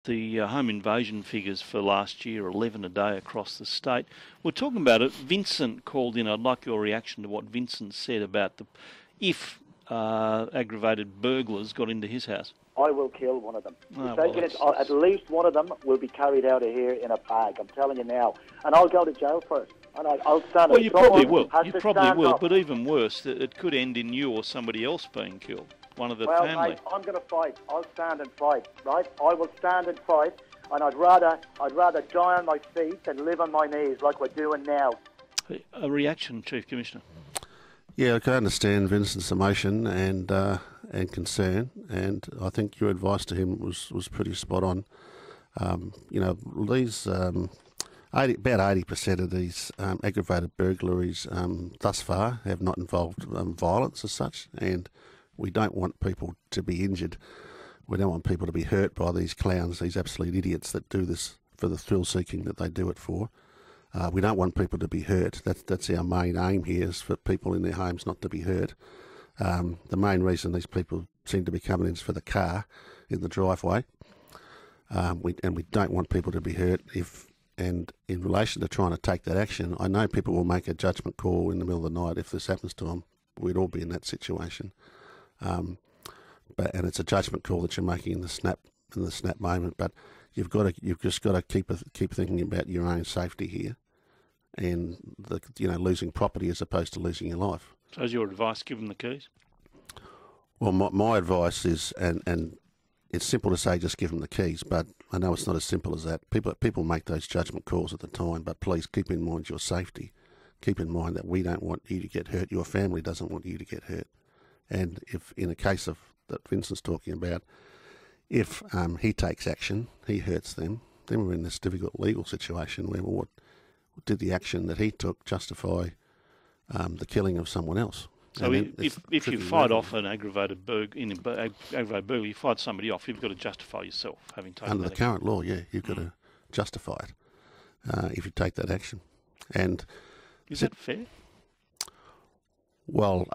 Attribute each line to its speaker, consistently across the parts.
Speaker 1: The home invasion figures for last year, 11 a day across the state. We're talking about it. Vincent called in. I'd like your reaction to what Vincent said about if aggravated burglars got into his house.
Speaker 2: I will kill one of them.
Speaker 1: Oh,
Speaker 2: at least one of them will be carried out of here in a bag. I'm telling you now. And I'll go to jail first. And I'll stand up.
Speaker 1: Well, you probably will.
Speaker 2: You
Speaker 1: probably will. But even worse, it could end in you or somebody else being killed. One of the family.
Speaker 2: Well, mate, I'm going to fight. I'll stand and fight, right? I will stand and fight, and I'd rather die on my feet than live on my knees like we're doing now.
Speaker 1: A reaction, Chief Commissioner?
Speaker 3: Yeah, I can understand Vincent's emotion and concern, and I think your advice to him was pretty spot on. These about 80% of these aggravated burglaries thus far have not involved violence as such, and we don't want people to be injured. We don't want people to be hurt by these clowns, these absolute idiots that do this for the thrill-seeking that they do it for. We don't want people to be hurt. That's our main aim here, is for people in their homes not to be hurt. The main reason these people seem to be coming in is for the car in the driveway. We don't want people to be hurt. And in relation to trying to take that action, I know people will make a judgment call in the middle of the night. If this happens to them, we'd all be in that situation. And it's a judgment call that you're making in the snap moment. But you've just got to keep thinking about your own safety here, and losing property as opposed to losing your life.
Speaker 1: So, is your advice, give them the keys?
Speaker 3: Well, my advice is, and it's simple to say just give them the keys, but I know it's not as simple as that. People make those judgment calls at the time, but please keep in mind your safety. Keep in mind that we don't want you to get hurt. Your family doesn't want you to get hurt. And if in a case of that Vincent's talking about, if he takes action, he hurts them, then we're in this difficult legal situation where did the action that he took justify the killing of someone else?
Speaker 1: So if you fight off an aggravated burglary, you fight somebody off, you've got to justify yourself having taken
Speaker 3: under
Speaker 1: that
Speaker 3: the current law, yeah, you've got to justify it if you take that action. And
Speaker 1: is that fair?
Speaker 3: Well,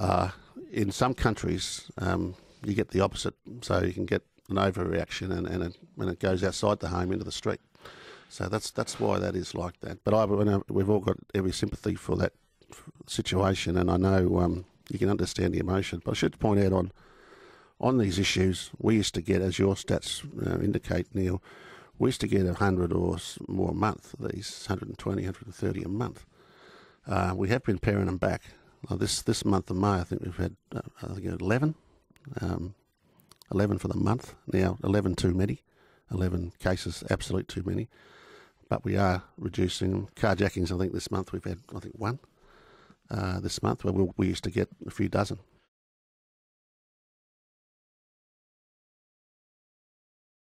Speaker 3: in some countries, you get the opposite. So you can get an overreaction, and it goes outside the home into the street. So that's why that is like that. But we've all got every sympathy for that situation, and I know you can understand the emotion. But I should point out on these issues, we used to get, as your stats indicate, Neil, we used to get 100 or more a month. These 120, 130 a month. We have been paring them back. This month of May, I think we've had 11 for the month. Now, 11 too many. 11 cases, absolute too many. But we are reducing them. Carjackings, I think this month we've had, one this month, where we used to get a few dozen.